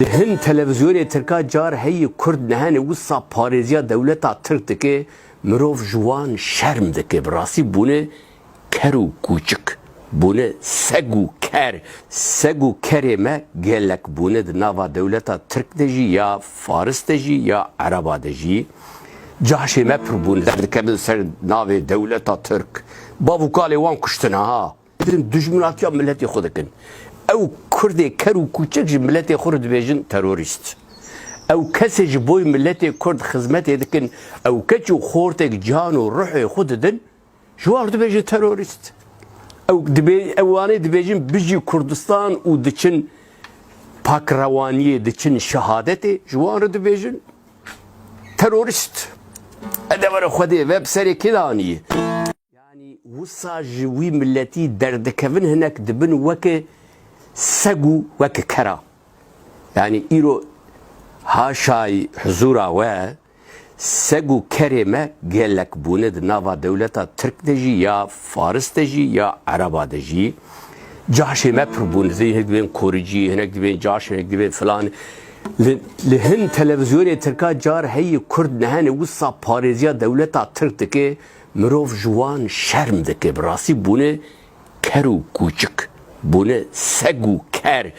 هن تلویزیون ترکا جار هی کرد نهانه وسا پارێزیا دەولەتا ترک دکێ مرۆڤ جوان شەرم دکێ بڕاستی بوونە کەر و کوچک بوونە سەگ و کەر سەگ و کەرێ me gelek bûne di nava dewleta Tirk de jî ya Faris de jî ya Ereba de jî caşê me pir bûne derdikevin ser navê dewleta Tirk bav û kalê wan kuştin ha din dijminatiya milletê xwe dikin ew Kurdê ker û kûçik ji milletê xwe re dibêjin terorîst ew kesê ji bo milletê Kurd xizmetê dikin ew keç û xortek can û ruhê xwe didin ji wan re dibêjin terorîst ew wanê dibêjin bijî Kurdistan û diçin pakrewaniyê diçin şehadetê ji wan re dibêjin terorîst edevere xwedê web serê kê danî yani wisa ji wî milletî derdikevin hinek dibin weke seg û weke kera yani îro haşayî huzura we seg û kerê me gelek bûne di nava dewleta Tirk de jî ya Faris de jî ya Ereba de jî caşê me pir bûne hinek dibên koricî hinek dibên caş hinek dibên filan li hin televizyonê Tirka car heyî Kurd nehane wisa parêziya dewleta Tirk dike mirov ji wan şerm dike bi rastî bûne ker û kûçik bûne seg û ker